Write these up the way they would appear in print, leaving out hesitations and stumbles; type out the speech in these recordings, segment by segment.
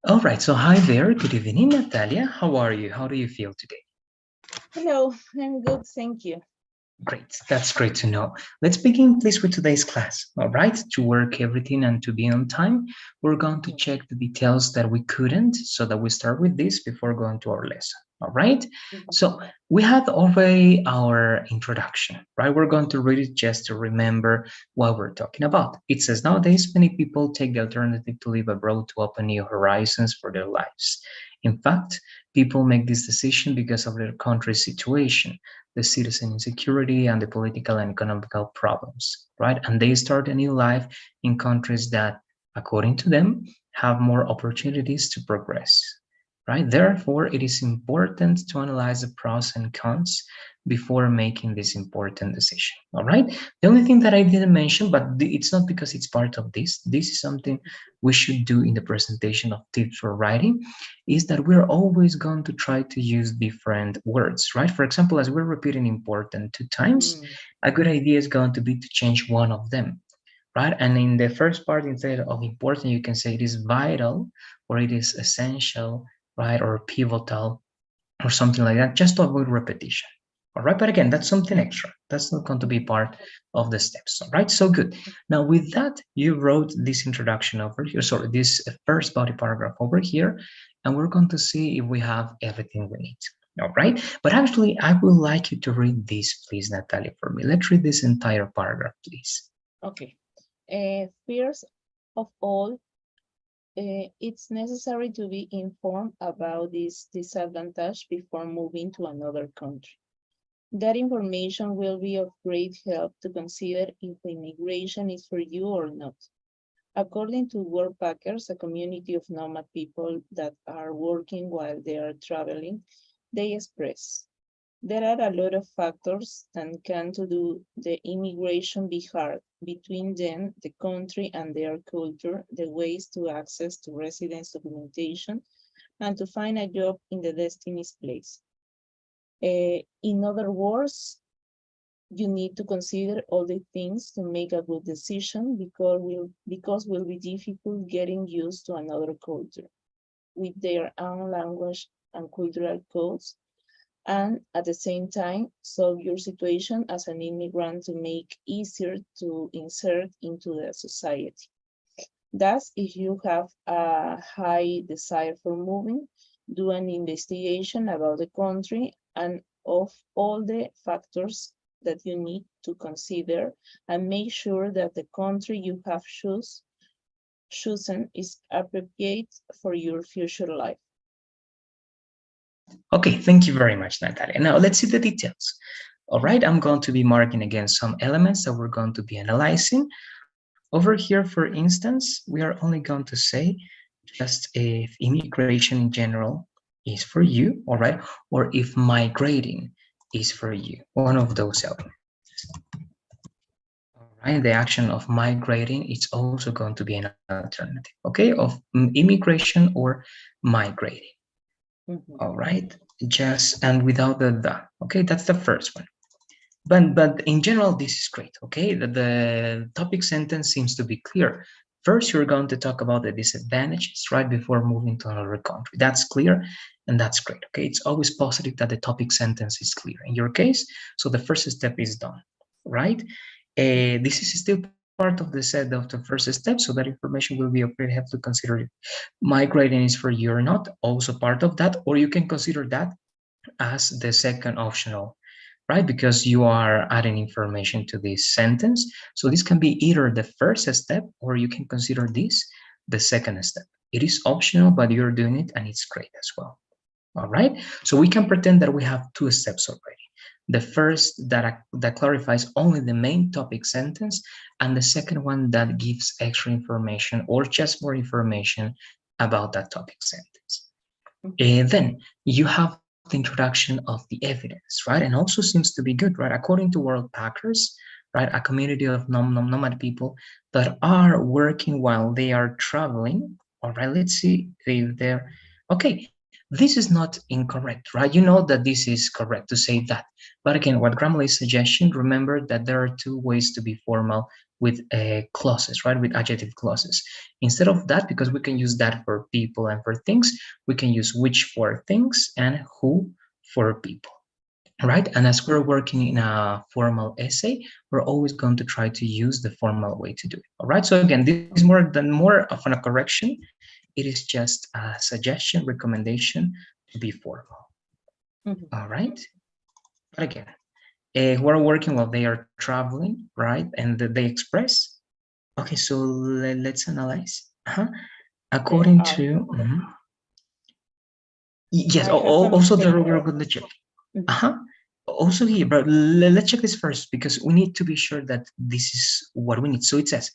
All right, so hi there. Good evening, Natalia. How are you? How do you feel today? Hello, I'm good, thank you. Great, that's great to know. Let's begin, please, with today's class. All right, to work everything and to be on time, we're going to check the details that we couldn't, so that we start with this before going to our lesson. All right, so we have already our introduction, right? We're going to read it just to remember what we're talking about. It says, nowadays, many people take the alternative to live abroad to open new horizons for their lives. In fact, people make this decision because of their country's situation, the citizen insecurity, and the political and economical problems, right? And they start a new life in countries that, according to them, have more opportunities to progress, right? Therefore, it is important to analyze the pros and cons before making this important decision, all right? The only thing that I didn't mention, but it's not because it's part of this is something we should do in the presentation of tips for writing, is that we're always going to try to use different words, right? For example, as we're repeating important 2 times, a good idea is going to be to change one of them, right? And in the first part, instead of important, you can say it is vital, or it is essential, right? Or pivotal, or something like that, just to avoid repetition. All right, but again, that's something extra. That's not going to be part of the steps. All right, so good. Now, with that, you wrote this introduction over here, sorry, this first body paragraph over here, and we're going to see if we have everything we need. All right, but actually, I would like you to read this, please, Natalia, for me. Let's read this entire paragraph, please. Okay. First of all, it's necessary to be informed about this disadvantage before moving to another country. That information will be of great help to consider if immigration is for you or not. According to Workpackers, a community of nomad people that are working while they are traveling, they express, there are a lot of factors that can to do the immigration be hard between them, the country and their culture, the ways to access to residence documentation, and to find a job in the destiny's place. In other words, you need to consider all the things to make a good decision because will be difficult getting used to another culture with their own language and cultural codes, and at the same time solve your situation as an immigrant to make easier to insert into the society. Thus, if you have a high desire for moving, do an investigation about the country and of all the factors that you need to consider, and make sure that the country you have chosen is appropriate for your future life. Okay, thank you very much, Natalia. Now let's see the details. All right, I'm going to be marking again some elements that we're going to be analyzing. Over here, for instance, we are only going to say just if immigration in general is for you, all right, or if migrating is for you, one of those elements. All right, the action of migrating is also going to be an alternative, okay, of immigration or migrating. All right, just and without the, okay, that's the first one. But in general, this is great, okay? The topic sentence seems to be clear. First, you're going to talk about the disadvantages right before moving to another country. That's clear, and that's great, okay? It's always positive that the topic sentence is clear. In your case, so the first step is done, right? This is still part of the set of the first step, so that information will be of great help to consider if migrating is for you or not, also part of that, or you can consider that as the second optional, right? Because you are adding information to this sentence. So this can be either the first step, or you can consider this the second step. It is optional, but you're doing it and it's great as well. All right. So we can pretend that we have 2 steps already. The first that clarifies only the main topic sentence, and the second one that gives extra information or just more information about that topic sentence. Then you have the introduction of the evidence, right? And also seems to be good, right? According to Worldpackers, right, a community of nomad people that are working while they are traveling. All right, let's see if they're okay. This is not incorrect, right? You know that this is correct to say that. But again, what Grammarly is suggesting, remember that there are 2 ways to be formal with clauses, right? With adjective clauses. Instead of that, because we can use that for people and for things, we can use which for things and who for people, right? And as we're working in a formal essay, we're always going to try to use the formal way to do it. All right. So again, this is more of a correction. It is just a suggestion, recommendation to be formal. All right. But again, who are working while they are traveling, right? And they express. Okay, so let's analyze. They According are. to, yes, I have a also mistake we're there. going to check. Also here, but let's check this first because we need to be sure that this is what we need. So it says,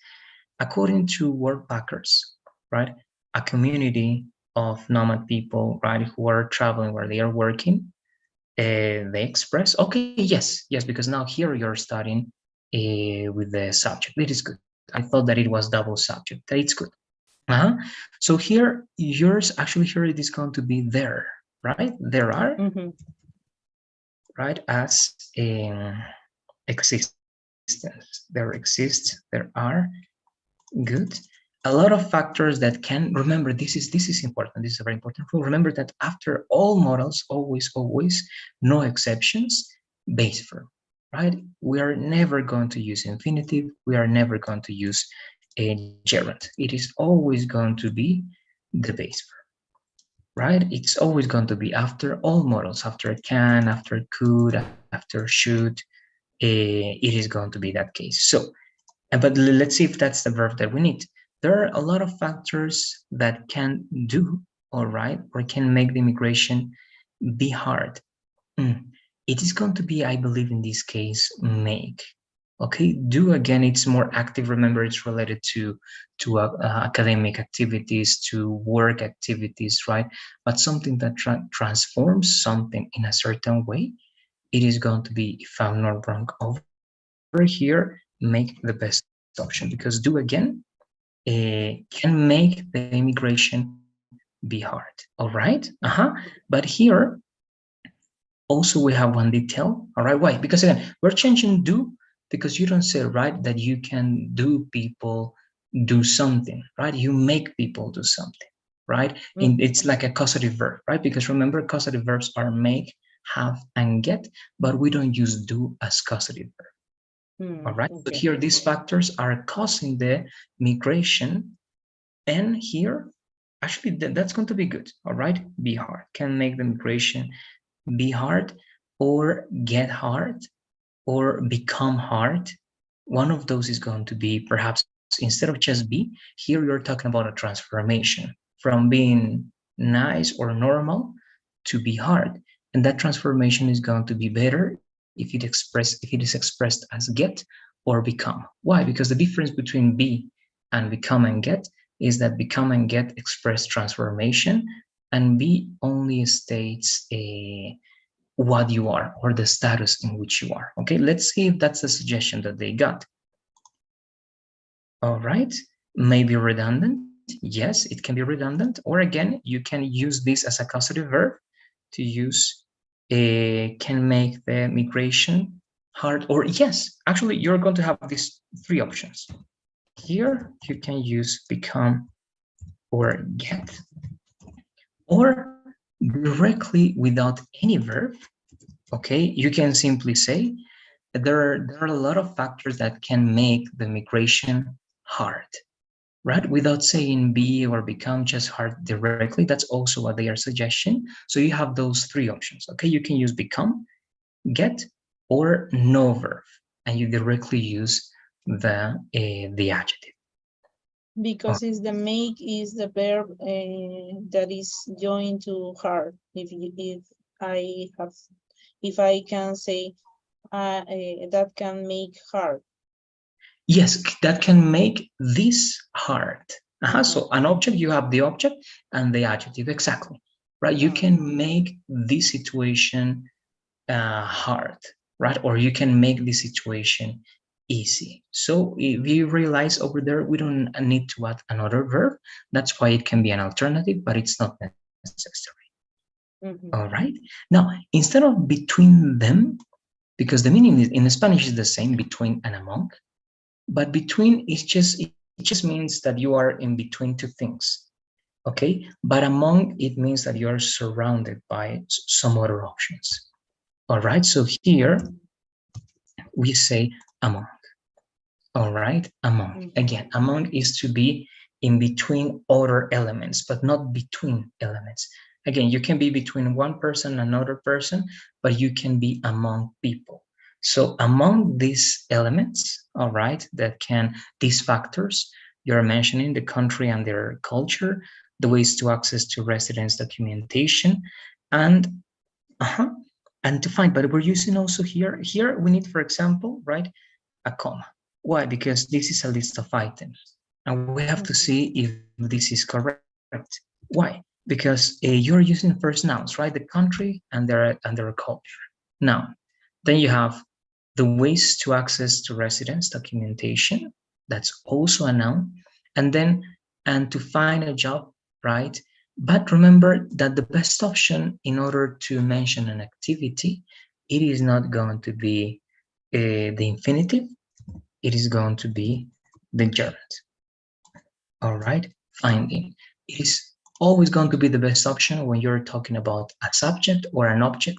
according to work packers, right, a community of nomad people, right, who are traveling where they are working, they express. Okay, yes, because now here you're starting with the subject. It is good. I thought that it was double subject. It's good. So here, yours actually here it is going to be there, right? There are, right, as in existence. There exists, there are, good. A lot of factors that can, remember, this is important. This is a very important rule. Remember that after all models, always, no exceptions, base verb, right? We are never going to use infinitive. We are never going to use a gerund. It is always going to be the base verb, right? It's always going to be after all models, after can, after could, after should. It is going to be that case. So, but let's see if that's the verb that we need. There are a lot of factors that can do, all right, or can make the immigration be hard. It is going to be, I believe, in this case, make. Okay, do again, it's more active. Remember, it's related to academic activities, to work activities, right? But something that transforms something in a certain way, it is going to be, if I'm not wrong, over here, make the best option because do again can make the immigration be hard. All right. But here also we have one detail. All right. Why? Because again, we're changing do because you don't say, right, that you can do people do something, right? You make people do something, right? It's like a causative verb, right? Because remember, causative verbs are make, have, and get, but we don't use do as causative verb. All right. So Okay. here, these factors are causing the migration. And here, actually, that's going to be good. All right. Be hard. Can make the migration be hard or get hard or become hard. One of those is going to be perhaps instead of just be, here you're talking about a transformation from being nice or normal to be hard. And that transformation is going to be better if it is expressed as get or become. Why? Because the difference between be and become and get is that become and get express transformation, and be only states a what you are or the status in which you are. Okay, let's see if that's the suggestion that they got. All right, maybe redundant. Yes, it can be redundant. Or again, you can use this as a causative verb to use can make the migration hard. Or yes, actually, you're going to have these three options. Here, you can use become or get, or directly without any verb. Okay, you can simply say there are a lot of factors that can make the migration hard, right? Without saying be or become, just hard directly. That's also what they are suggesting. So you have those three options. Okay, you can use become, get, or no verb, and you directly use the adjective. Because it's the make is the verb that is joined to hard. I have, if I can say that can make hard. Yes, that can make this hard. So an object, you have the object and the adjective, exactly, right? You can make this situation hard, right? Or you can make this situation easy. So if you realize over there, we don't need to add another verb. That's why it can be an alternative, but it's not necessary. All right. Now, instead of between them, because the meaning in Spanish is the same, between and among, But between is just means that you are in between two things. Okay, but among it means that you are surrounded by some other options. All right, so here we say among. All right, among. Again, among is to be in between other elements, but not between elements. Again, you can be between one person and another person, but you can be among people. So among these elements, all right, these factors you're mentioning, the country and their culture, the ways to access to residence documentation, and uh-huh, and to find, but we're using also here we need, for example, right, a comma. Why? Because this is a list of items and we have to see if this is correct. Why? Because you're using first nouns, right? The country and their culture. Now, then you have the ways to access to residence documentation. That's also a noun. And then, and to find a job, right? But remember that the best option in order to mention an activity, it is not going to be the infinitive, it is going to be the gerund. All right, finding. It is always going to be the best option when you're talking about a subject or an object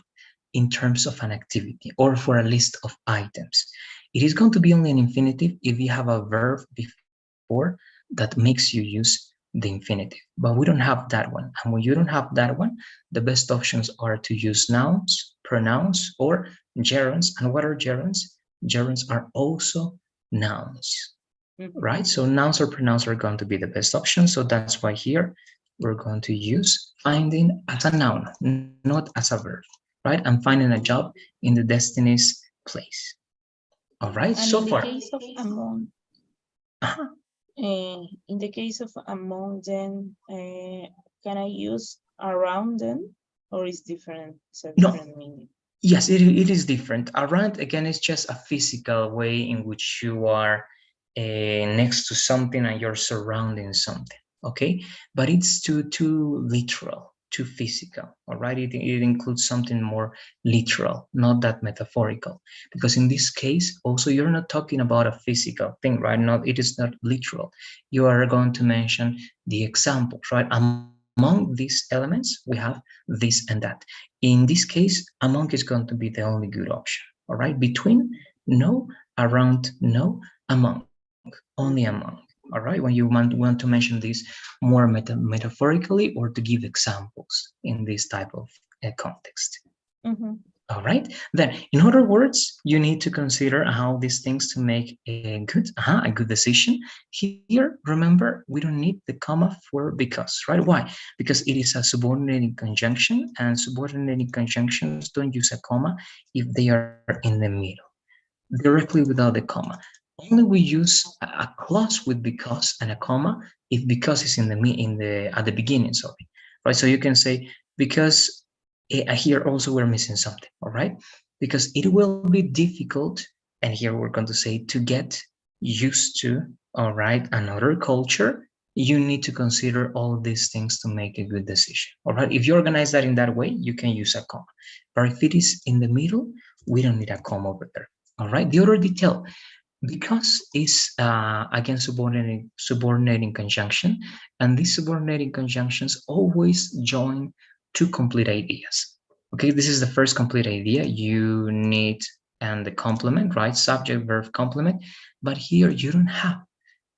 in terms of an activity or for a list of items. It is going to be only an infinitive if you have a verb before that makes you use the infinitive. But we don't have that one. And when you don't have that one, the best options are to use nouns, pronouns, or gerunds. And what are gerunds? Gerunds are also nouns, right? So nouns or pronouns are going to be the best option. So that's why here we're going to use finding as a noun, not as a verb, right? I'm finding a job in the destiny's place. All right, And so in the far. case of among, Uh-huh. in the case of among, then can I use around them, or is different? It's a No, different meaning. yes, it is different. Around, again, is just a physical way in which you are next to something and you're surrounding something, okay? But it's too literal, too physical, all right? It includes something more literal, not that metaphorical. Because in this case, also, you're not talking about a physical thing, right? Not, it is not literal. You are going to mention the examples, right? Among these elements, we have this and that. In this case, among is going to be the only good option. All right, between, no, around, no, among, only among. All right, when you want to mention this more metaphorically or to give examples in this type of context. All right. Then, in other words, you need to consider how these things to make a good decision. Here, remember, we don't need the comma for because, right? Why? Because it is a subordinating conjunction, and subordinating conjunctions don't use a comma if they are in the middle, directly without the comma. Only we use a clause with because and a comma if because is in the at the beginning. Sorry, right? So you can say because here also we're missing something, all right? Because it will be difficult, and here we're going to say to get used to, all right, another culture. You need to consider all these things to make a good decision, all right? If you organize that in that way, you can use a comma. But if it is in the middle, we don't need a comma over there, all right? The other detail, because is again subordinating conjunction, and these subordinating conjunctions always join two complete ideas. Okay, this is the first complete idea. You need and the complement, right? Subject, verb, complement. But here you don't have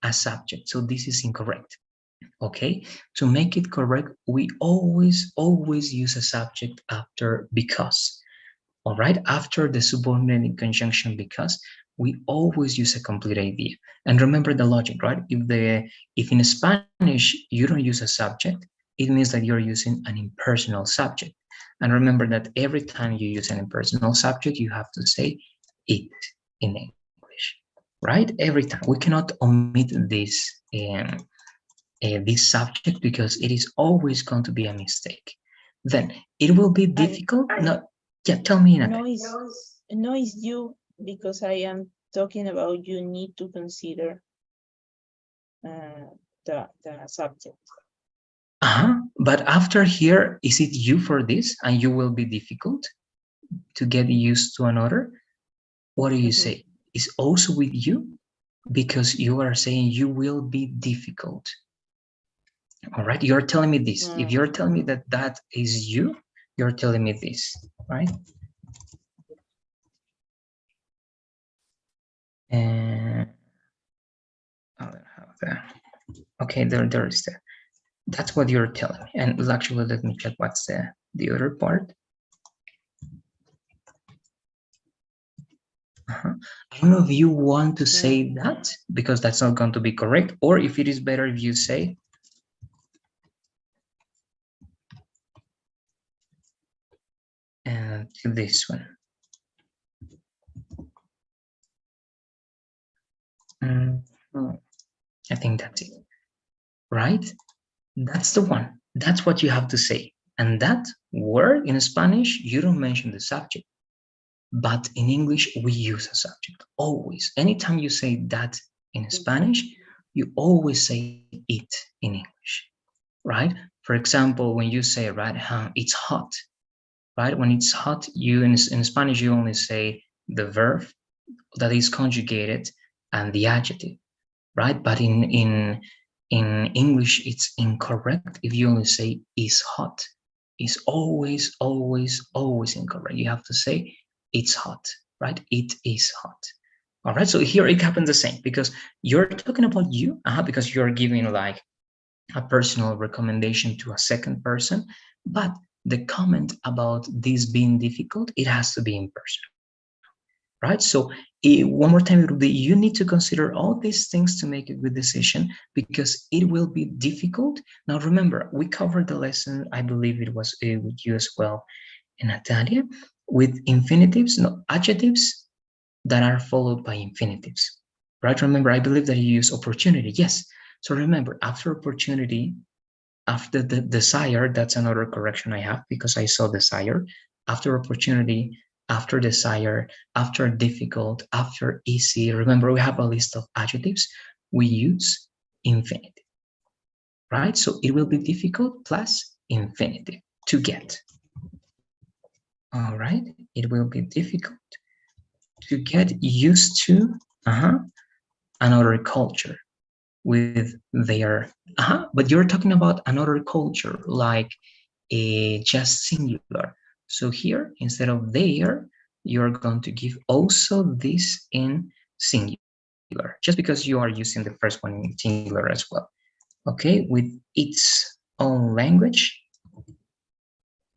a subject, so this is incorrect. Okay, to make it correct, we always use a subject after because. All right, after the subordinating conjunction because, we always use a complete idea. And remember the logic, right? If in Spanish you don't use a subject, it means that you're using an impersonal subject. And remember that every time you use an impersonal subject, you have to say it in English, right? Every time. We cannot omit this subject because it is always going to be a mistake. Then it will be And difficult. No, yeah, tell me, Natalie. noise you, because I am talking about you need to consider the subject. But after here, is it you for this and you will be difficult to get used to another? What do you say? Is also with you? because you are saying you will be difficult. All right, you're telling me this. If you're telling me that that is you, you're telling me this, right? And I don't have that. Okay, there is that. That's what you're telling me. And actually, let me check what's the other part. I don't know if you want to say that, because that's not going to be correct, or if it is better if you say and this one. I think that's it, right? That's the one. That's what you have to say. And that word in Spanish, you don't mention the subject. But in English, we use a subject always. Anytime you say that in Spanish, you always say it in English, right? For example, when you say, right, it's hot, right? When it's hot, you in Spanish, you only say the verb that is conjugated and the adjective, right? But in English, it's incorrect if you only say is hot. It's always incorrect. You have to say it's hot, right? It is hot. All right, so here it happens the same, because you're talking about you, because you're giving like a personal recommendation to a second person, but the comment about this being difficult, it has to be impersonal, right? So one more time, it will be, you need to consider all these things to make a good decision, because it will be difficult. Now remember, we covered the lesson, I believe it was with you as well, in Natalia, with infinitives, no, adjectives that are followed by infinitives, right? Remember, I believe that you use opportunity. Yes. So remember, after opportunity, after the desire, that's another correction I have, because I saw desire. After opportunity, after desire, after difficult, after easy, remember we have a list of adjectives. We use infinitive, right? So it will be difficult plus infinitive to get. All right, it will be difficult to get used to another culture with their but you're talking about another culture, like a just singular. So here, instead of there, you're going to give also this in singular, just because you are using the first one in singular as well. Okay, with its own language.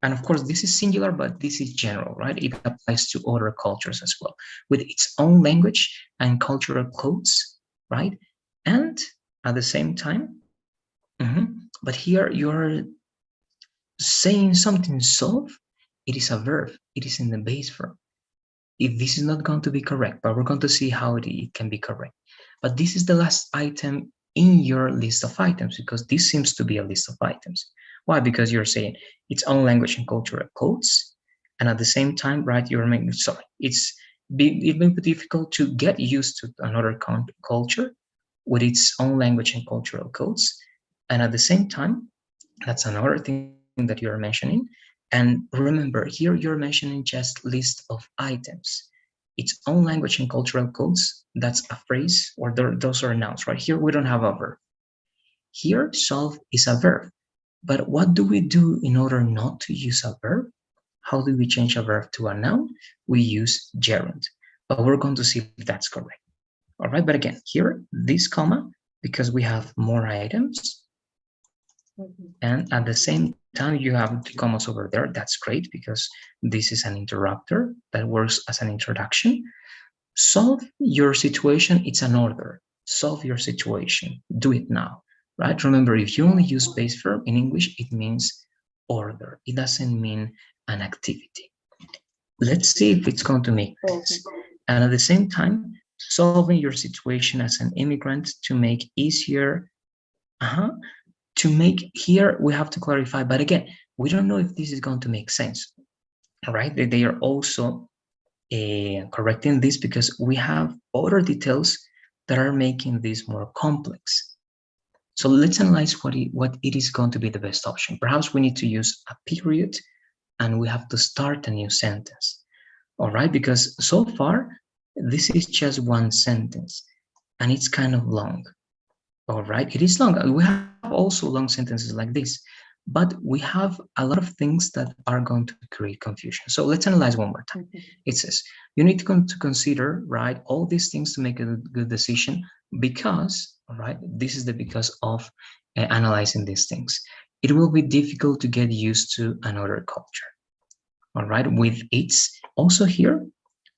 And of course, this is singular, but this is general, right? It applies to other cultures as well, with its own language and cultural codes, right? And at the same time, but here you're saying something solve, it is a verb, it is in the base form. If this is not going to be correct, but we're going to see how it can be correct. But this is the last item in your list of items, because this seems to be a list of items. Why? Because you're saying its own language and cultural codes, and at the same time, right, you're making, sorry, it may be difficult to get used to another culture with its own language and cultural codes, and at the same time, that's another thing that you're mentioning. And remember, here you're mentioning just list of items. Its own language and cultural codes, that's a phrase, or those are nouns, right? Here we don't have a verb. Here, solve is a verb. But what do we do in order not to use a verb? How do we change a verb to a noun? We use gerund. But we're going to see if that's correct. All right, but again, here, this comma, because we have more items, and at the same time, you have the commas over there. That's great, because this is an interrupter that works as an introduction. Solve your situation. It's an order. Solve your situation. Do it now, right? Remember, if you only use base verb in English, it means order. It doesn't mean an activity. Let's see if it's going to make sense. And at the same time, solving your situation as an immigrant to make easier, to make, here we have to clarify, but again, we don't know if this is going to make sense. All right, they are also correcting this, because we have other details that are making this more complex. So let's analyze what it is going to be the best option. Perhaps we need to use a period, and we have to start a new sentence. All right, because so far this is just one sentence, and it's kind of long. All right, it is long. We have also long sentences like this, but we have a lot of things that are going to create confusion. So let's analyze one more time. Mhm. It says you need to consider, right, all these things to make a good decision because, all right, this is the because of analyzing these things. It will be difficult to get used to another culture. All right, with it's also here,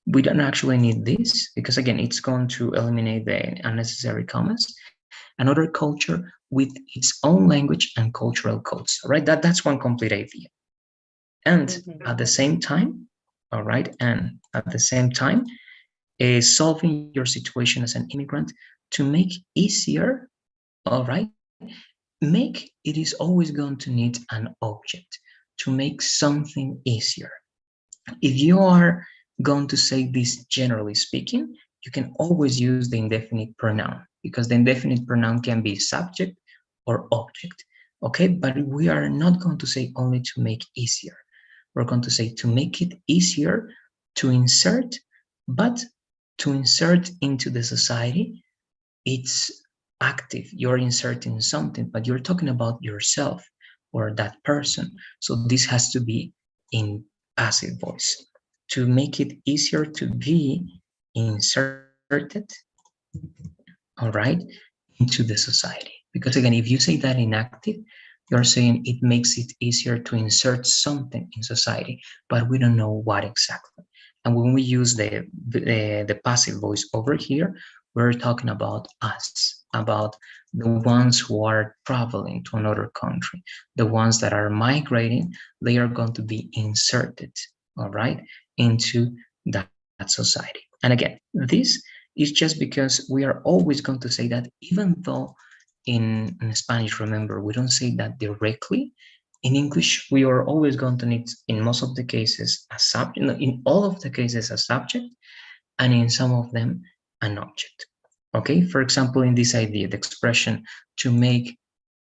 we don't actually need this because again, it's going to eliminate the unnecessary commas. Another culture with its own language and cultural codes, right? That's one complete idea. And Mhm. at the same time, all right, and at the same time, is solving your situation as an immigrant to make easier, all right, make it is always going to need an object to make something easier. If you are going to say this generally speaking, you can always use the indefinite pronoun because the indefinite pronoun can be subject or object. Okay, but we are not going to say only to make easier. We're going to say to make it easier to insert, but to insert into the society, it's active. You're inserting something, but you're talking about yourself or that person. So this has to be in passive voice to make it easier to be inserted, all right, into the society. Because again, if you say that in active, you're saying it makes it easier to insert something in society, but we don't know what exactly. And when we use the passive voice over here, we're talking about us, about the ones who are traveling to another country, the ones that are migrating. They are going to be inserted, all right, into that society. And again, this is just because we are always going to say that, even though in Spanish, remember, we don't say that directly. In English, we are always going to need, in most of the cases, a subject, in all of the cases, a subject, and in some of them, an object. Okay, for example, in this idea, the expression to make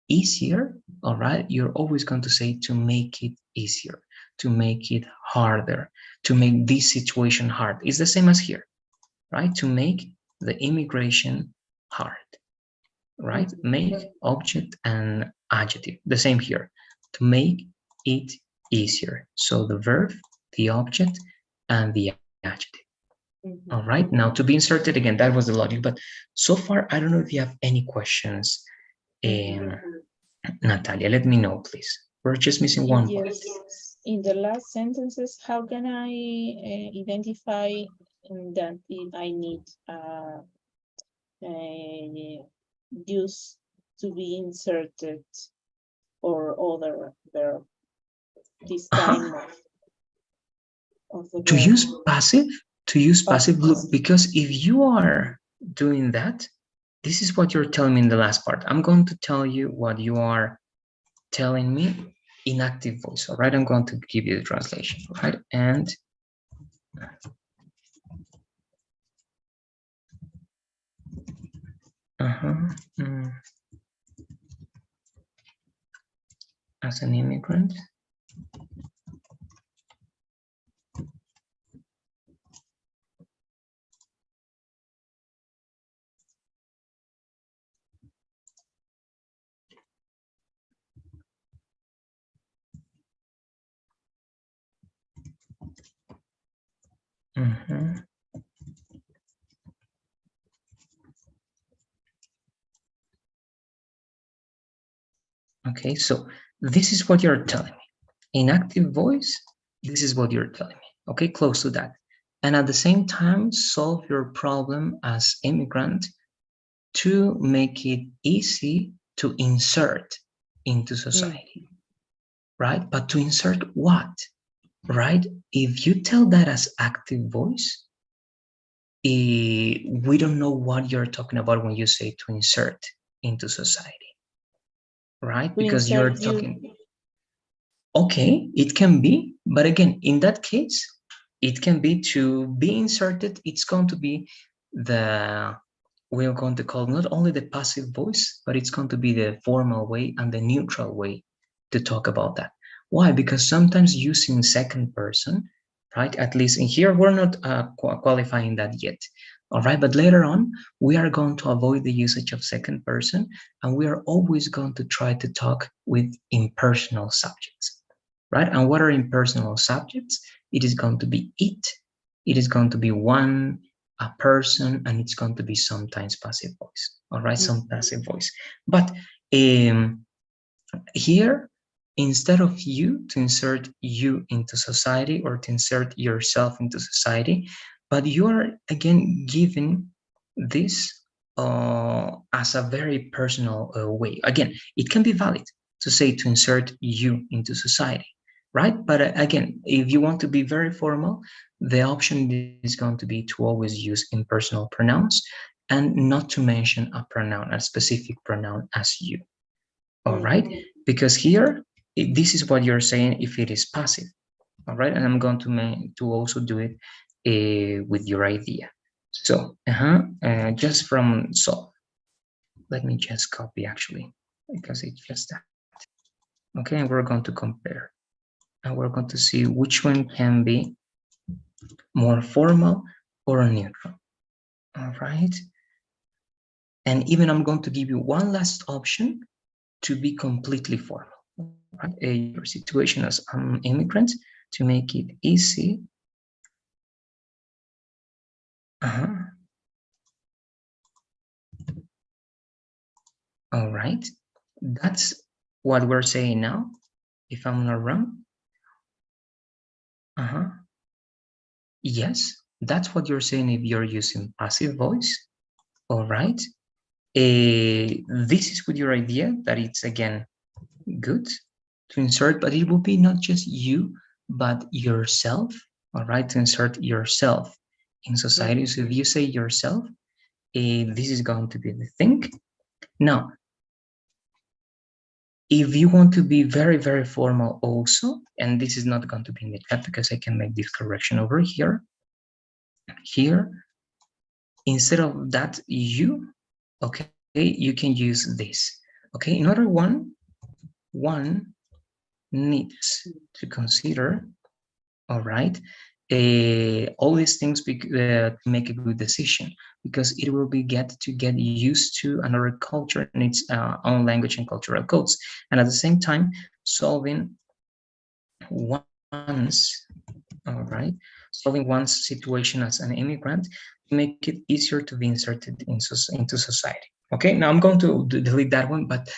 easier, all right, you're always going to say to make it easier, to make it harder, to make this situation hard. It's the same as here, right? To make the immigration hard, right? Mhm. Make, object, and adjective. The same here. To make it easier. So the verb, the object, and the adjective. All Mhm. right. Now to be inserted again, that was the logic. But so far, I don't know if you have any questions. Mhm. Um, Natalia, let me know, please. We're just missing one part. Yes. In the last sentences, how can I identify that I need use to be inserted or other verb, this Uh-huh. kind of the To verb use passive, to use of passive, look, because if you are doing that, this is what you're telling me in the last part. I'm going to tell you what you are telling me in active voice. All right, I'm going to give you the translation. All right, and uh-huh, mm, as an immigrant. Mhm. Okay, so this is what you're telling me. In active voice, this is what you're telling me. Okay, close to that. And at the same time, solve your problem as immigrant to make it easy to insert into mm, society, right? But to insert what, right? If you tell that as active voice, we don't know what you're talking about when you say to insert into society, right? to Because insert you're you. talking, okay, it can be, but again, in that case, it can be to be inserted. It's going to be the, we're going to call not only the passive voice, but it's going to be the formal way and the neutral way to talk about that. Why? Because sometimes using second person, right? At least in here, we're not qualifying that yet. All right, but later on, we are going to avoid the usage of second person, and we are always going to try to talk with impersonal subjects, right? And what are impersonal subjects? It is going to be it is going to be one, a person, and it's going to be sometimes passive voice, all right? Some passive voice. But here, instead of you, to insert you into society or to insert yourself into society, but you are again given this as a very personal way. Again, it can be valid to say to insert you into society, right? But again, if you want to be very formal, the option is going to be to always use impersonal pronouns and not to mention a pronoun, a specific pronoun as you. All right, because here this is what you're saying if it is passive. All right, and I'm going to also do it with your idea. So just from solve, let me just copy actually, because it's just that. Okay, and we're going to compare, and we're going to see which one can be more formal or neutral. All right, and even I'm going to give you one last option to be completely formal, right? Your situation as an immigrant, to make it easy. Uh-huh. All right, that's what we're saying now, if I'm not wrong. Uh-huh. Yes, that's what you're saying if you're using passive voice. All right. This is with your idea that it's again good to insert, but it will be not just you, but yourself. All right, to insert yourself in society. So if you say yourself, this is going to be the thing. Now, if you want to be very, very formal also, and this is not going to be in the chat because I can make this correction over here. Here, instead of that you, okay, you can use this. Okay, in order one needs to consider, all right, all these things to make a good decision, because it will be get used to another culture and its own language and cultural codes, and at the same time solving one's, all right, solving one's situation as an immigrant to make it easier to be inserted into society. Okay, now I'm going to delete that one, but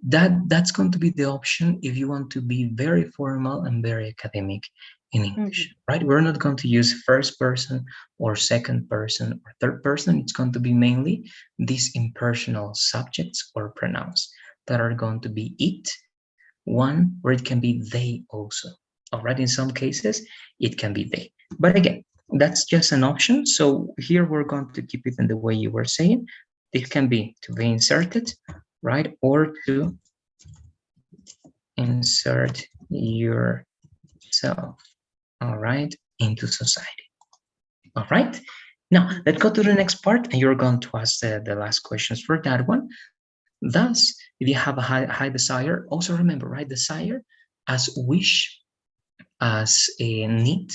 that's going to be the option if you want to be very formal and very academic in English, right? We're not going to use first person or second person or third person. It's going to be mainly these impersonal subjects or pronouns that are going to be it, one, or it can be they also. All right, in some cases, it can be they. But again, that's just an option. So here we're going to keep it in the way you were saying. It can be to be inserted, right? Or to insert yourself, all right, into society. All right. Now, let's go to the next part, and you're going to ask the last questions for that one. Thus, if you have a high desire, also remember, right, desire as wish, as a need,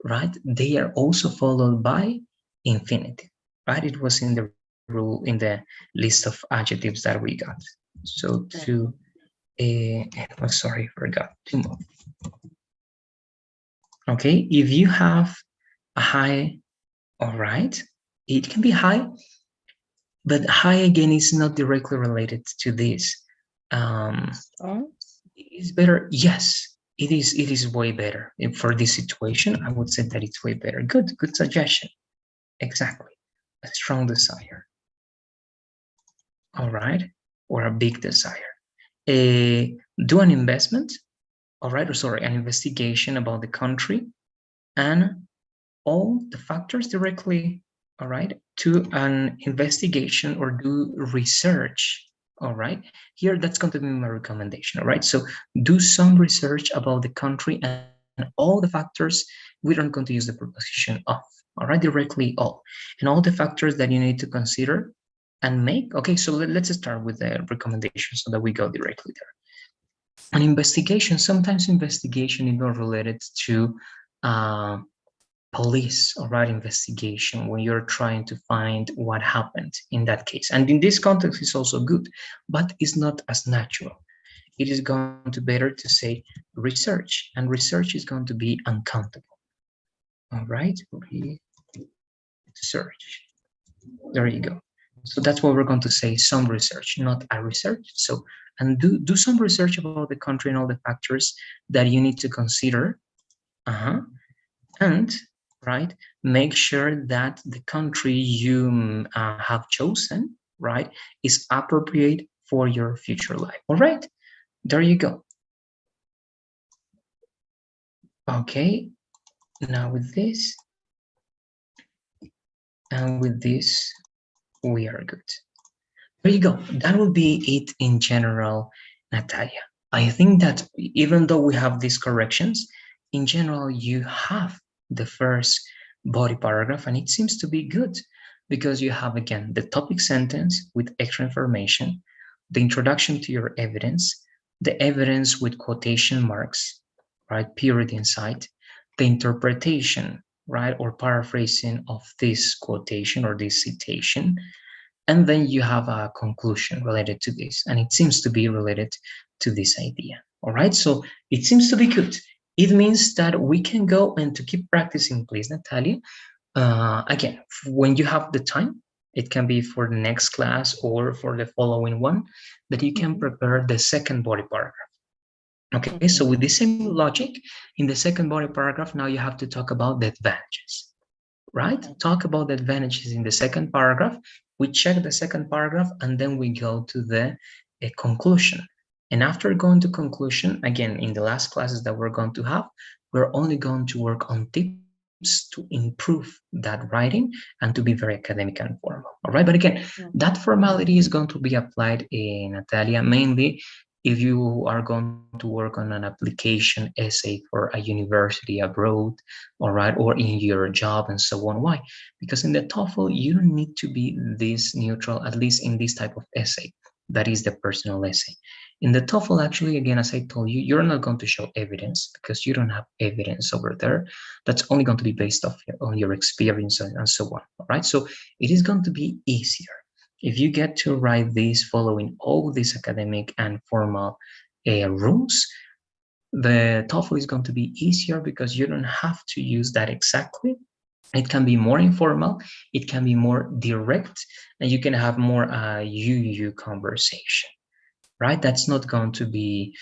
right, they are also followed by infinitive, right? It was in the rule, in the list of adjectives that we got. So to, sorry, forgot to move. Okay, if you have a high, all right, it can be high, but high again is not directly related to this. Is better? Yes, it is. It is way better for this situation. I would say that it's way better. Good suggestion. Exactly, a strong desire. All right, or a big desire. Do an investment. All right, or sorry, an investigation about the country and all the factors directly. All right, to an investigation or do research. All right, here that's going to be my recommendation. All right, so do some research about the country and all the factors. We aren't going to use the preposition of, all right, directly all, and all the factors that you need to consider and make. Okay, so let's start with the recommendation so that we go directly there. An investigation, sometimes investigation is not related to police, all right, investigation, when you're trying to find what happened in that case. And in this context, it's also good, but it's not as natural. It is going to be better to say research, and research is going to be uncountable. All right, research. There you go. So that's what we're going to say, some research, not a research. So, and do some research about the country and all the factors that you need to consider. Uh-huh. And right, make sure that the country you have chosen, right, is appropriate for your future life. All right, there you go. Okay, now with this and with this, we are good. There you go. That will be it in general, Natalia. I think that even though we have these corrections, in general, you have the first body paragraph, and it seems to be good because you have, again, the topic sentence with extra information, the introduction to your evidence, the evidence with quotation marks, right, period inside, the interpretation, right, or paraphrasing of this quotation or this citation, and then you have a conclusion related to this, and it seems to be related to this idea. All right, so it seems to be good. It means that we can go and to keep practicing, please, Natalia. Again, when you have the time, it can be for the next class or for the following one, that you can prepare the second body paragraph. Okay, so with the same logic, in the second body paragraph, now you have to talk about the advantages, right? Talk about the advantages in the second paragraph. We check the second paragraph, and then we go to the conclusion. And after going to conclusion, again, in the last classes that we're going to have, we're only going to work on tips to improve that writing and to be very academic and formal. All right, but again, that formality is going to be applied in Natalia, mainly if you are going to work on an application essay for a university abroad, all right, or in your job and so on. Why? Because in the TOEFL, you don't need to be this neutral, at least in this type of essay. That is the personal essay. In the TOEFL, actually, again, as I told you, you're not going to show evidence because you don't have evidence over there. That's only going to be based off on your experience and so on. All right. So it is going to be easier if you get to write this following all these academic and formal rules. The TOEFL is going to be easier because you don't have to use that exactly. It can be more informal, it can be more direct, and you can have more you conversation, right? That's not going to be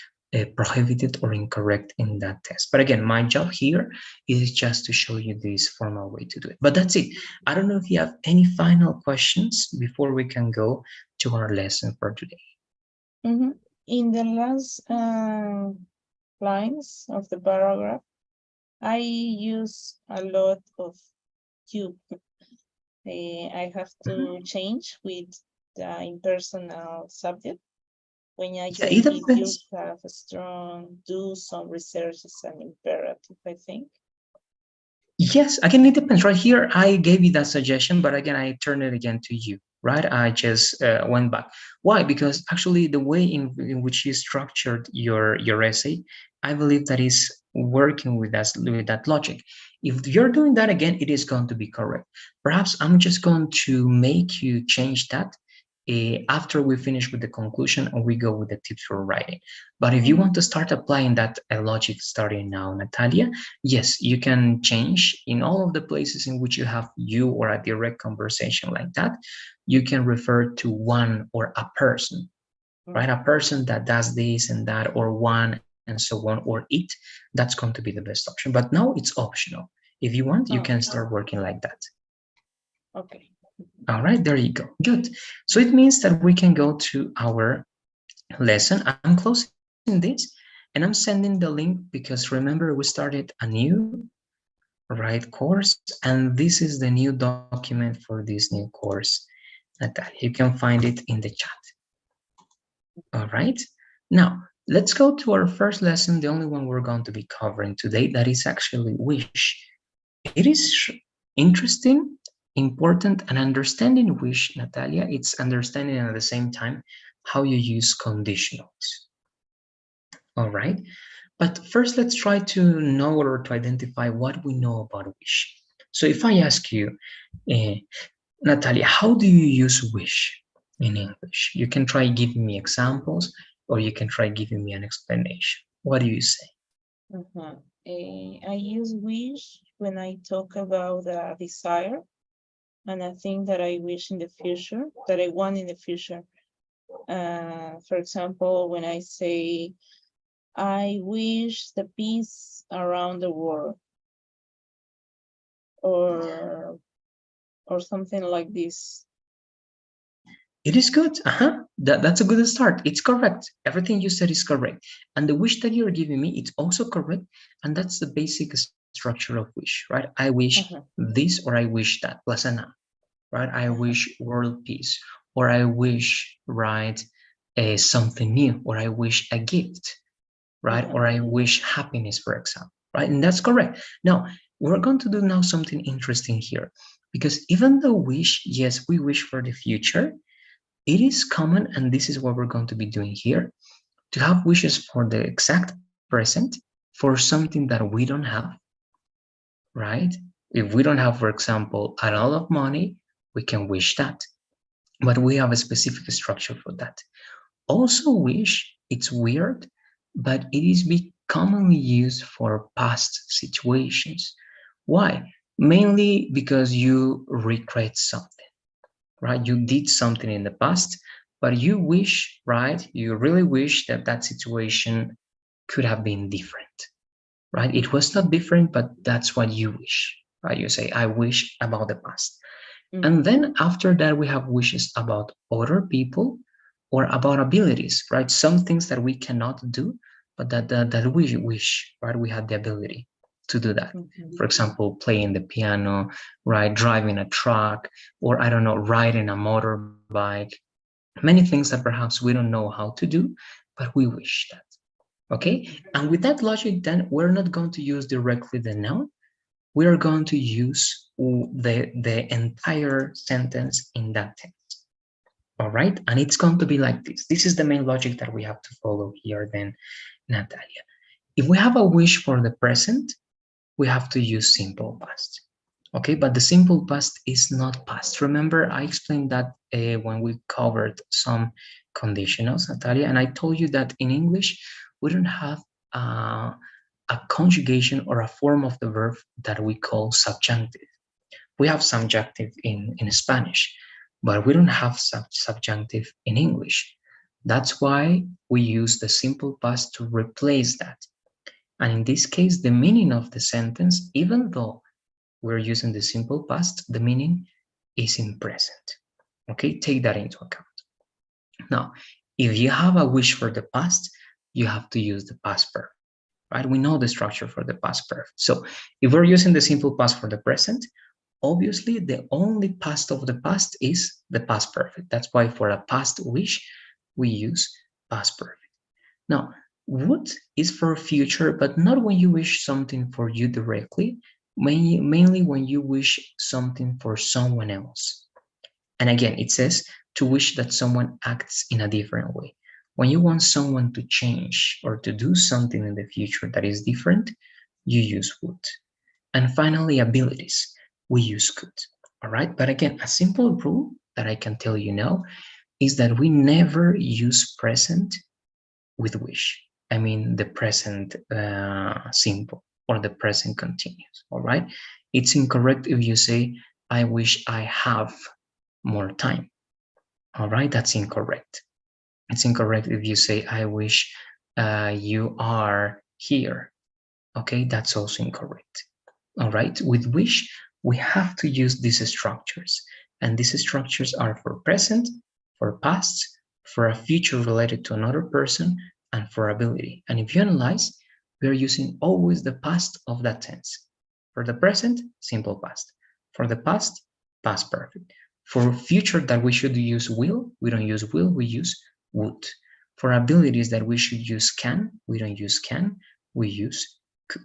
prohibited or incorrect in that test. But again, my job here is just to show you this formal way to do it. But that's it. I don't know if you have any final questions before we can go to our lesson for today. In the last lines of the paragraph, I use a lot of you. I have to change with the impersonal subject. When I say if you have a strong, do some research is an imperative, I think. Yes, again, it depends. Right here, I gave you that suggestion, but again, I turned it again to you, right? I just went back. Why? Because actually the way in which you structured your essay, I believe that is working with that logic. If you're doing that again, it is going to be correct. Perhaps I'm just going to make you change that after we finish with the conclusion and we go with the tips for writing. But if you want to start applying that logic starting now, Natalia, yes, you can change in all of the places in which you have you or a direct conversation like that. You can refer to one or a person, right? A person that does this and that, or one and so on, or it. That's going to be the best option. But now it's optional. If you want, you can start working like that. Okay. All right, there you go. Good. So it means that we can go to our lesson. I'm closing this and I'm sending the link because remember we started a new course, and this is the new document for this new course. Natalia, you can find it in the chat. All right. Now let's go to our first lesson, the only one we're going to be covering today. That is actually wish. It is interesting, important, and understanding wish, Natalia. It's understanding at the same time how you use conditionals. All right. But first, let's try to know or to identify what we know about wish. So if I ask you, uh, Natalia, how do you use wish in English? You can try giving me examples, or you can try giving me an explanation. What do you say? Uh-huh. I use wish when I talk about a desire and a thing that I wish in the future, that I want in the future. For example, when I say, I wish the peace around the world, or something like this. It is good. That's a good start. It's correct. Everything you said is correct. And the wish that you're giving me, it's also correct. And that's the basic structure of wish, right? I wish Uh-huh. this, or I wish that, plus a noun, right? I Uh-huh. wish world peace, or I wish, right, something new, or I wish a gift, right? Uh-huh. Or I wish happiness, for example, right? And that's correct. Now, we're going to do now something interesting here, because even though wish, yes, we wish for the future, it is common, and this is what we're going to be doing here, to have wishes for the exact present for something that we don't have, right? If we don't have, for example, a lot of money, we can wish that, but we have a specific structure for that. Also, wish, it's weird, but it is commonly used for past situations. Why? Mainly because you regret something, right? You did something in the past, but you wish, right? You really wish that that situation could have been different, right? It was not different, but that's what you wish, right? You say, I wish about the past. And Mm-hmm. then after that, we have wishes about other people or about abilities, right? Some things that we cannot do, but that we wish, right? We had the ability to do that. Mm-hmm. For example, playing the piano, right? Driving a truck, or I don't know, riding a motorbike. Many things that perhaps we don't know how to do, but we wish that. Okay? Mm-hmm. And with that logic, then we're not going to use directly the noun, we are going to use the entire sentence in that tense. All right, and it's going to be like this. This is the main logic that we have to follow here then, Natalia. If we have a wish for the present, we have to use simple past. Okay, but the simple past is not past. Remember, I explained that when we covered some conditionals, Natalia, and I told you that in English, we don't have a conjugation or a form of the verb that we call subjunctive. We have subjunctive in Spanish, but we don't have subjunctive in English. That's why we use the simple past to replace that. And in this case, the meaning of the sentence, even though we're using the simple past, the meaning is in present. Okay, take that into account. Now, if you have a wish for the past, you have to use the past perfect, right? We know the structure for the past perfect. So if we're using the simple past for the present, obviously the only past of the past is the past perfect. That's why for a past wish, we use past perfect. Now, would is for future, but not when you wish something for you directly, mainly when you wish something for someone else. And again, it says to wish that someone acts in a different way. When you want someone to change or to do something in the future that is different, you use would. And finally, abilities, we use could. All right. But again, a simple rule that I can tell you now is that we never use present with wish. I mean, the present simple or the present continuous. All right. It's incorrect if you say, I wish I have more time. All right. That's incorrect. It's incorrect if you say, I wish you are here. Okay. That's also incorrect. All right, with wish, we have to use these structures. And these structures are for present, for past, for a future related to another person, and for ability. And if you analyze, we are using always the past of that tense. For the present, simple past. For the past, past perfect. For future that we should use will, we don't use will, we use would. For abilities that we should use can, we don't use can, we use could.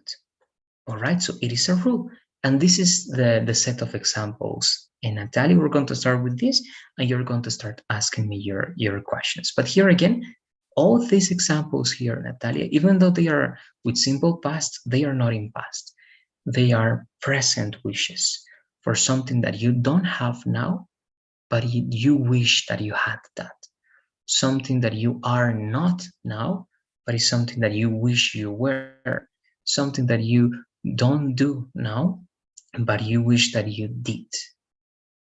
All right, so it is a rule. And this is the set of examples. And Natalie, we're going to start with this, and you're going to start asking me your questions. But here again, all these examples here, Natalia, even though they are with simple past, they are not in past. They are present wishes for something that you don't have now, but you wish that you had that. Something that you are not now, but it's something that you wish you were. Something that you don't do now, but you wish that you did.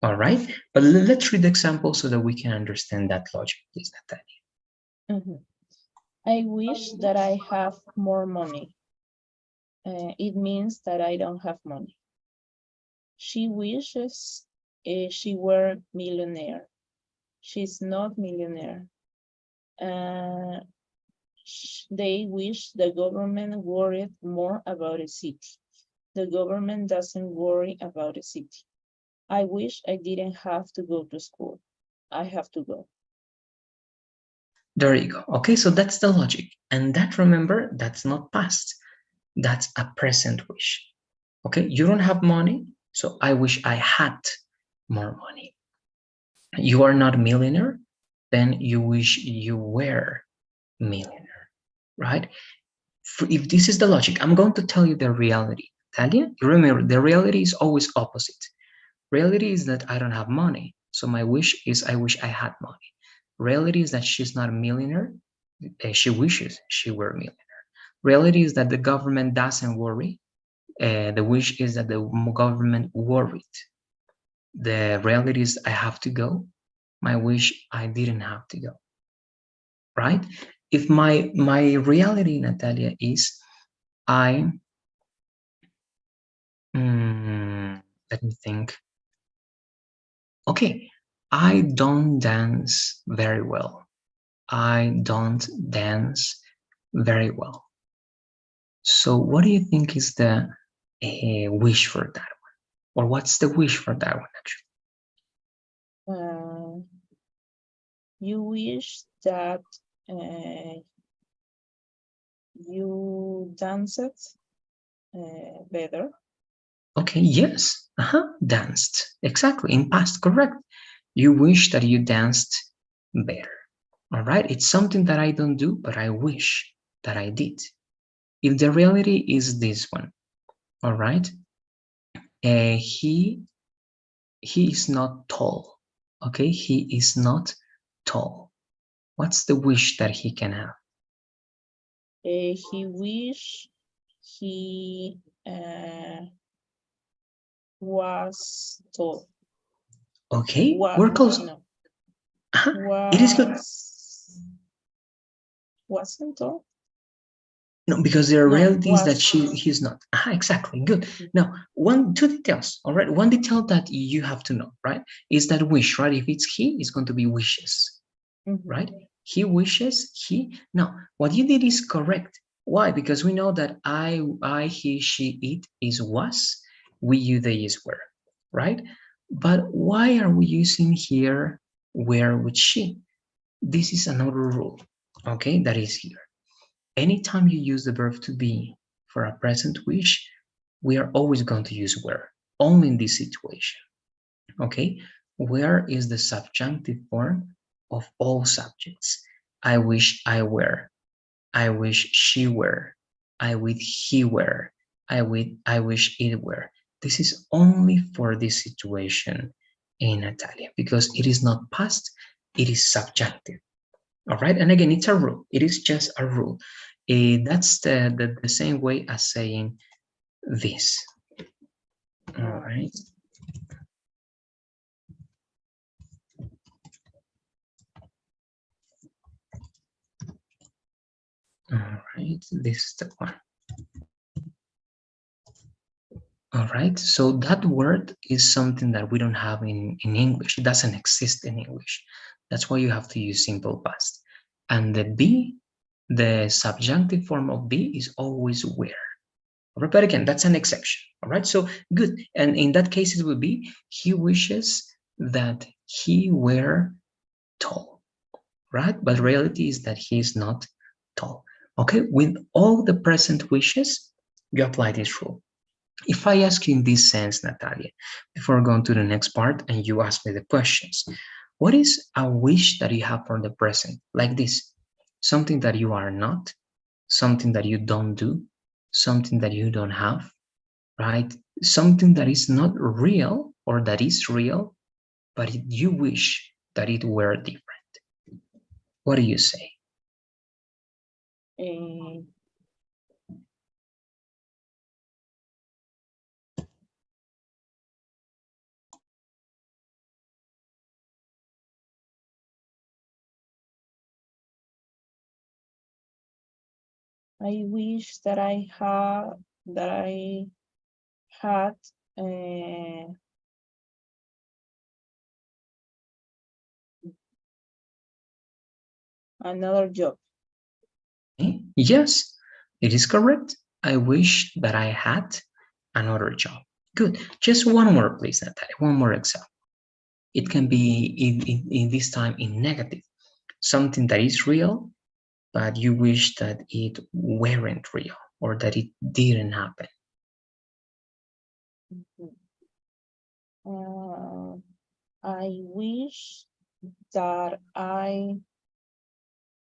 All right, but let's read the example so that we can understand that logic, please, Natalia. Mhm. I wish that I have more money. It means that I don't have money. She wishes she were millionaire. She's not millionaire. Uh, they wish the government worried more about a city. The government doesn't worry about a city. I wish I didn't have to go to school. I have to go. There you go. Okay, so that's the logic. And that, remember, that's not past. That's a present wish. Okay, you don't have money, so I wish I had more money. You are not a millionaire, then you wish you were millionaire, right? If this is the logic, I'm going to tell you the reality. Talia, you remember, the reality is always opposite. Reality is that I don't have money, so my wish is I wish I had money. Reality is that she's not a millionaire, she wishes she were a millionaire. Reality is that the government doesn't worry, the wish is that the government worried. The reality is I have to go, my wish I didn't have to go, right? If my reality, Natalia, is I let me think. Okay, I don't dance very well. I don't dance very well. So what do you think is the wish for that one? Or what's the wish for that one, actually? Uh, you wish that you danced better. Okay, yes. Danced. Exactly. In past, correct. You wish that you danced better. All right. It's something that I don't do, but I wish that I did. If the reality is this one, all right. He is not tall. Okay, he is not tall. What's the wish that he can have? He wish he was tall. Okay, What? we're close. No. It is good. Wasn't tall? No, because the No, reality is that was. he's not. Exactly. Good. Now, two details. All right. One detail that you have to know, right, is that wish, right? If it's he, it's going to be wishes, right? He wishes, he. Now, what you did is correct. Why? Because we know that I, he, she, it is was, we, you, they is were, right? But why are we using here were with she? This is another rule, okay, that is here. Anytime you use the verb to be for a present wish, we are always going to use were, only in this situation, okay? Where is the subjunctive form of all subjects. I wish I were, I wish she were, I wish he were, I wish it were. This is only for this situation in Italian because it is not past, it is subjunctive. All right, and again, it's a rule. It is just a rule. That's the same way as saying this. All right. All right, this is the one. All right, so that word is something that we don't have in English. It doesn't exist in English. That's why you have to use simple past. And the be, the subjunctive form of be is always where. All right, but again, that's an exception. All right, so good. And in that case, it would be he wishes that he were tall, right? But reality is that he is not tall. Okay, with all the present wishes, you apply this rule. If I ask you in this sense, Natalia, before going to the next part and you ask me the questions, what is a wish that you have for the present? Like this, something that you are not, something that you don't do, something that you don't have, right? Something that is not real or that is real, but you wish that it were different. What do you say? Eh, I wish that I had another job. Yes, it is correct. I wish that I had another job. Good. Just one more, please, Natalia. One more example. It can be in this time in negative, something that is real, but you wish that it weren't real or that it didn't happen. I wish that I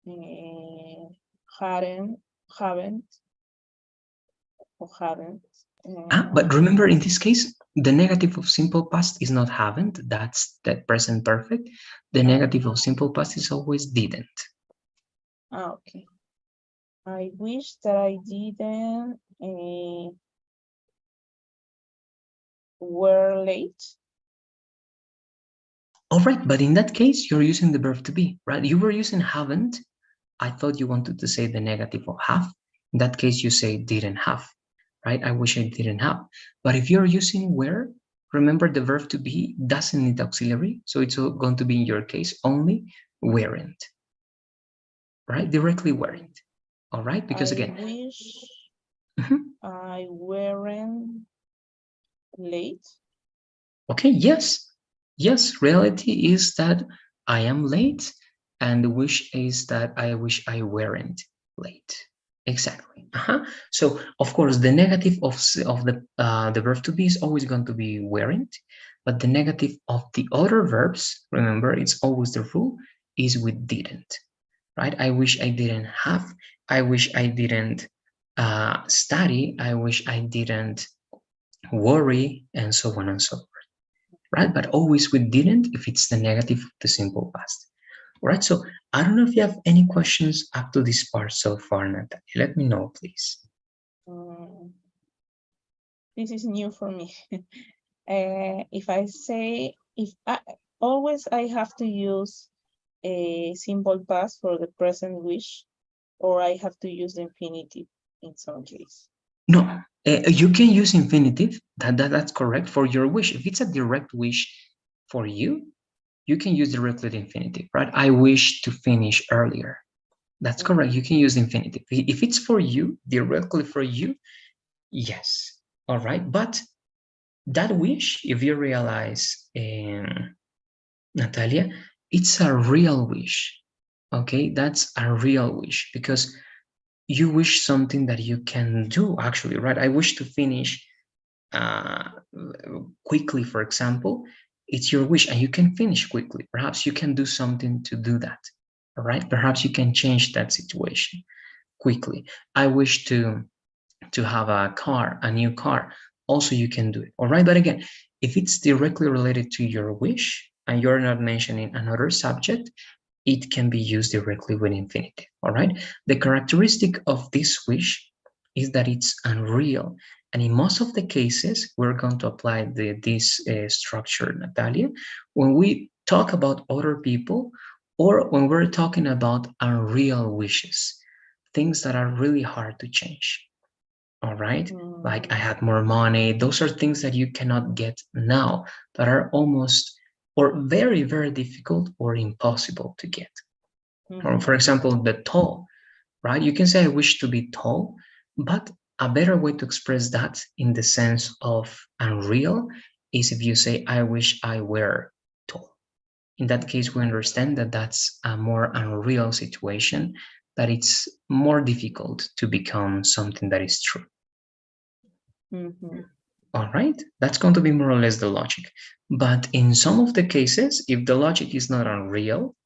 uh, hadn't haven't or hadn't. But remember, in this case, the negative of simple past is not haven't. That's the present perfect. The negative of simple past is always didn't. Okay. I wish that I didn't were late. All right, but in that case, you're using the verb to be, right? You were using haven't. I thought you wanted to say the negative of have. In that case, you say didn't have, right? I wish I didn't have. But if you're using were, remember the verb to be doesn't need auxiliary. So it's going to be in your case only weren't, right? Directly weren't. All right, because I again, wish mhm. I weren't late. Okay, yes. Yes, reality is that I am late, and the wish is that I wish I weren't late. Exactly. So, of course, the negative of the verb to be is always going to be weren't, but the negative of the other verbs, remember, it's always the rule, is with didn't, right? I wish I didn't have. I wish I didn't study. I wish I didn't worry, and so on and so forth, right? But always with didn't if it's the negative of the simple past, right? So I don't know if you have any questions up to this part so far, Natalia. Let me know, please. This is new for me. If I say, if I always I have to use a simple past for the present wish, or I have to use the infinitive in some case. No, you can use infinitive. That's correct for your wish. If it's a direct wish for you, you can use directly the infinitive, right? I wish to finish earlier. That's correct. You can use infinitive. If it's for you, directly for you, yes. All right. But that wish, if you realize, Natalia, it's a real wish. Okay, that's a real wish because you wish something that you can do actually, right? I wish to finish uh, quickly, for example. It's your wish and you can finish quickly. Perhaps you can do something to do that, all right? Perhaps you can change that situation quickly. I wish to have a car, a new car. Also, you can do it, all right? But again, if it's directly related to your wish and you're not mentioning another subject, it can be used directly with infinitive, all right? The characteristic of this wish is that it's unreal. And in most of the cases, we're going to apply this structure, Natalia, when we talk about other people or when we're talking about unreal wishes, things that are really hard to change, all right? Like I had more money. Those are things that you cannot get now, that are almost or very, very difficult or impossible to get. Or for example, the tall, right? You can say I wish to be tall, but a better way to express that in the sense of unreal is if you say I wish I were tall. In that case, we understand that that's a more unreal situation, that it's more difficult to become something that is true. All right, that's going to be more or less the logic. But in some of the cases, if the logic is not unreal,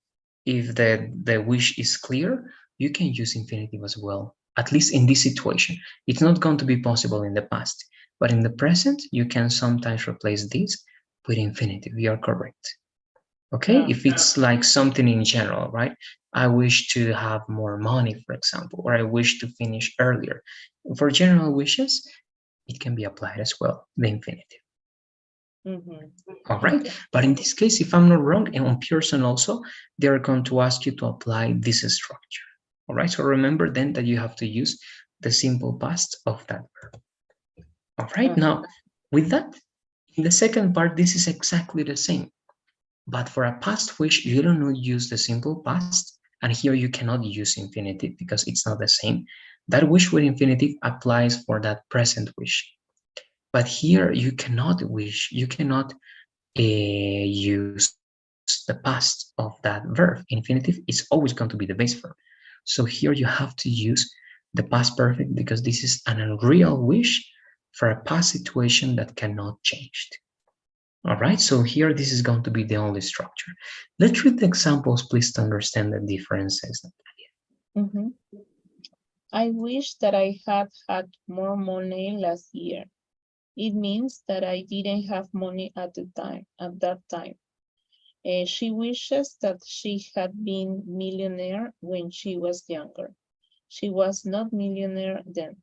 if the wish is clear, you can use infinitive as well, at least in this situation. It's not going to be possible in the past. But in the present, you can sometimes replace this with infinitive. You're correct. Okay, if it's like something in general, right? I wish to have more money, for example, or I wish to finish earlier. For general wishes, it can be applied as well, the infinitive. All right, Okay. but in this case, if I'm not wrong, and on Pearson also, they are going to ask you to apply this structure. All right, so remember then that you have to use the simple past of that verb. All right, now with that, in the second part, this is exactly the same. But for a past wish, you don't use the simple past, and here you cannot use infinitive because it's not the same. That wish with infinitive applies for that present wish. But here you cannot use the past of that verb. Infinitive is always going to be the base verb. So here you have to use the past perfect because this is an unreal wish for a past situation that cannot change. All right, so here this is going to be the only structure. Let's read the examples, please, to understand the differences. Mhm. I wish that I had had more money last year. It means that I didn't have money at that time. She wishes that she had been millionaire when she was younger. She was not millionaire then.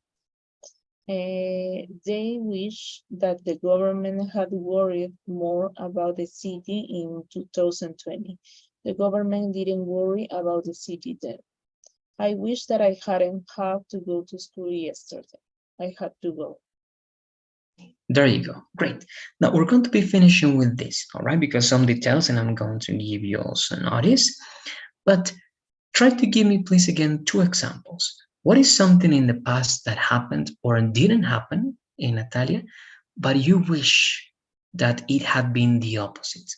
They wish that the government had worried more about the city in 2020. The government didn't worry about the city then. I wish that I hadn't had to go to school yesterday. I had to go. There you go. Great. Now we're going to be finishing with this, all right? Because some details, and I'm going to give you also notice. But try to give me, please, again, two examples. What is something in the past that happened or didn't happen in Natalia, but you wish that it had been the opposite,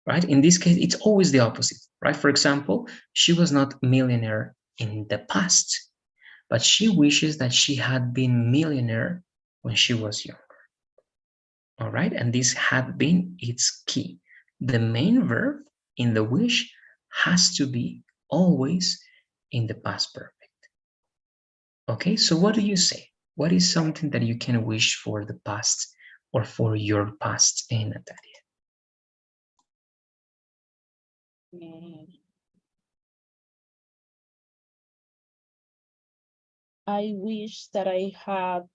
right? In this case, it's always the opposite, right? For example, she was not millionaire in the past, but she wishes that she had been millionaire when she was young. All right, and this had been its key. The main verb in the wish has to be always in the past perfect. Okay, so what do you say? What is something that you can wish for the past or for your past, Natalia? I wish that I had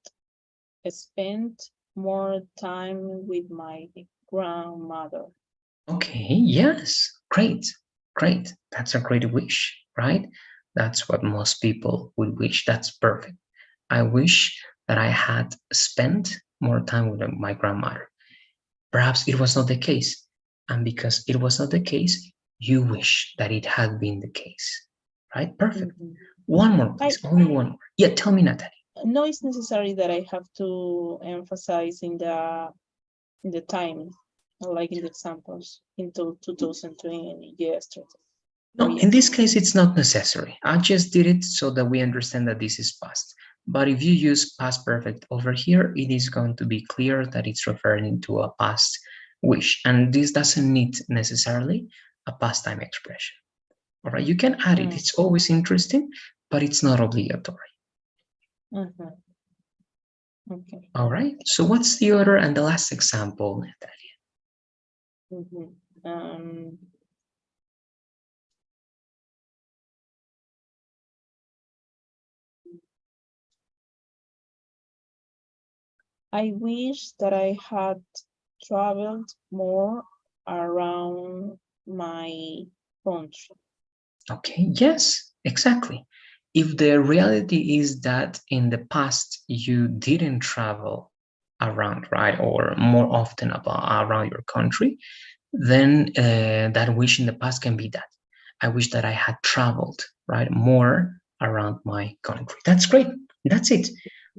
spent more time with my grandmother. Okay, yes, great, great. That's a great wish, right? That's what most people would wish. That's perfect. I wish that I had spent more time with my grandmother. Perhaps it was not the case, and because it was not the case, you wish that it had been the case, right? Perfect. One more, please, only one more. Yeah, tell me, Natalie. No, it's necessary that I have to emphasize in the time, like in the examples, into 2020 yesterday. No, in this case, it's not necessary. I just did it so that we understand that this is past. But if you use past perfect over here, it is going to be clear that it's referring to a past wish. And this doesn't need necessarily a past time expression. All right, you can add it. It's always interesting, but it's not obligatory. Okay. All right, so what's the other and the last example, Natalia? I wish that I had traveled more around my country. Okay, yes, exactly. If the reality is that in the past you didn't travel around, right, or more often around your country, then that wish in the past can be that. I wish that I had traveled, right, more around my country. That's great. That's it.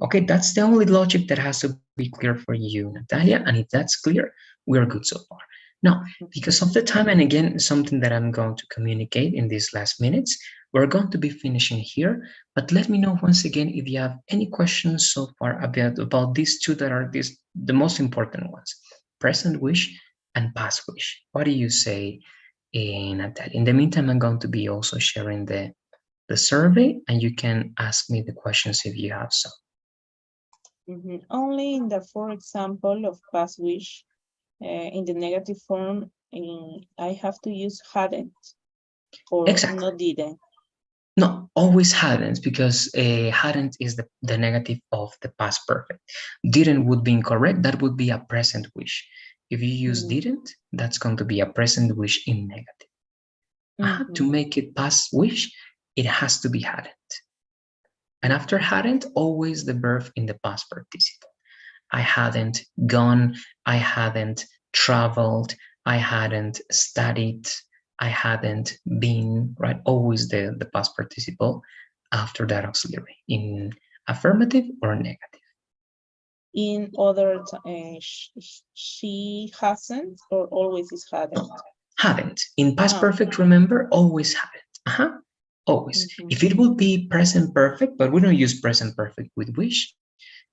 Okay, that's the only logic that has to be clear for you, Natalia. And if that's clear, we are good so far. Now, because of the time, and again, something that I'm going to communicate in these last minutes, we're going to be finishing here. But let me know once again if you have any questions so far about these two that are the most important ones: present wish and past wish. What do you say, Natalia? In the meantime, I'm going to be also sharing the survey, and you can ask me the questions if you have some. Only in the, for example, of past wish, in the negative form, I have to use hadn't or Exactly. not didn't. No, always hadn't, because hadn't is the negative of the past perfect. Didn't would be incorrect. That would be a present wish. If you use Mm-hmm. didn't, that's going to be a present wish in negative. To Mm-hmm. make it past wish, it has to be hadn't. And after hadn't, always the verb in the past participle. I hadn't gone, I hadn't traveled, I hadn't studied, I hadn't been, right? Always the past participle after that auxiliary in affirmative or negative. In other, she hasn't or always is hadn't. Hadn't. In past Oh, perfect, remember, always hadn't. Always. mm-hmm. If it would be present perfect, but we don't use present perfect with wish,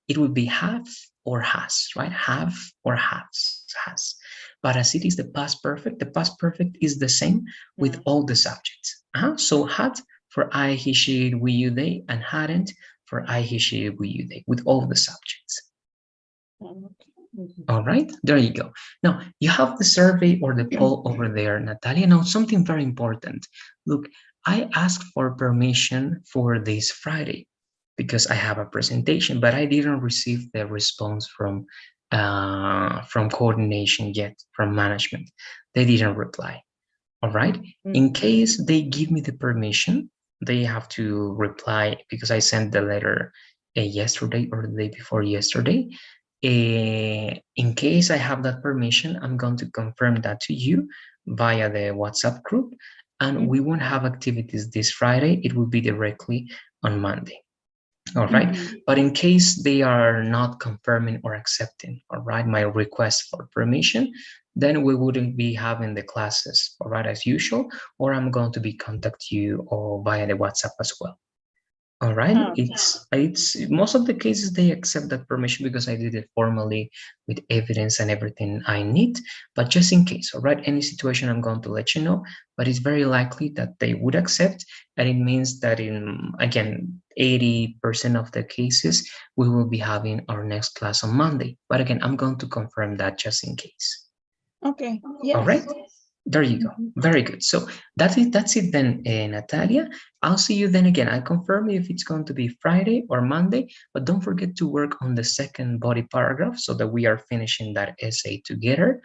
it would be have or has, right? Have or has. But as it is the past perfect, the past perfect is the same with No. all the subjects. So had for I, he, she, it, we, you, they, and hadn't for I, he, she, it, we, you, they, with all the subjects. Oh, okay. Mm-hmm. All right, there you go. Now you have the survey or the poll over there, Natalia. Now something very important. Look, I asked for permission for this Friday because I have a presentation, but I didn't receive the response from coordination yet, from management. They didn't reply. All right. In Mm-hmm. case they give me the permission, they have to reply because I sent the letter yesterday or the day before yesterday. In case I have that permission, I'm going to confirm that to you via the WhatsApp group, and we won't have activities this Friday. It will be directly on Monday. All right. Mm-hmm. But in case they are not confirming or accepting, all right, my request for permission, then we wouldn't be having the classes, all right, as usual, or I'm going to be contact you or via the WhatsApp as well. All right. Oh, okay. It's most of the cases they accept that permission because I did it formally with evidence and everything I need. But just in case, all right, any situation I'm going to let you know. But it's very likely that they would accept, and it means that in again 80% of the cases we will be having our next class on Monday. But again, I'm going to confirm that just in case. Okay. All Yes. right. There you go. Mm-hmm. Very good. So that's it. That's it then, Natalia. I'll see you then again. I confirm if it's going to be Friday or Monday, but don't forget to work on the second body paragraph so that we are finishing that essay together.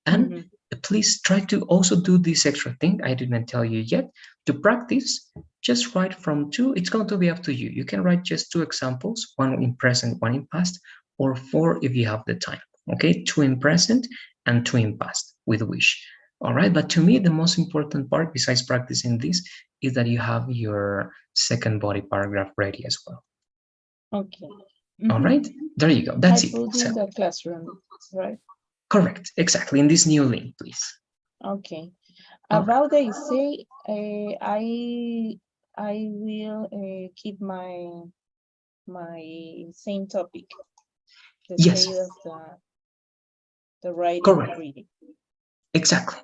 And Mm-hmm. please try to also do this extra thing I didn't tell you yet. To practice, just write from two. It's going to be up to you. You can write just two examples, one in present, one in past, or four if you have the time. Okay, two in present and two in past with wish. All right, but to me, the most important part, besides practicing this, is that you have your second body paragraph ready as well. Okay. All Mm-hmm. right, there you go. I That's it. put So, in the classroom, right? correct, exactly. In this new link, please. Okay. All right. About the essay, I will keep my same topic, the Yes, state of the writing and correct. reading. Exactly.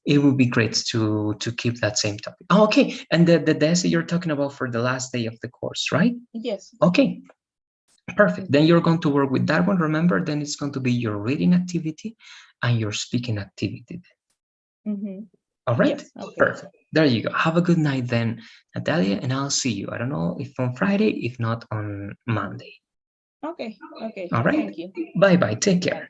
It would be great to keep that same topic. Okay. And the essay you're talking about for the last day of the course, right? Yes. Okay. Perfect. Then Mm-hmm. you're going to work with that one. Remember, then it's going to be your reading activity and your speaking activity. Mm-hmm. All right. Yes. Okay. Perfect. There you go. Have a good night then, Natalia, and I'll see you. I don't know if on Friday, if not on Monday. Okay. Okay. All right. Thank you. Bye bye. Take Bye. care.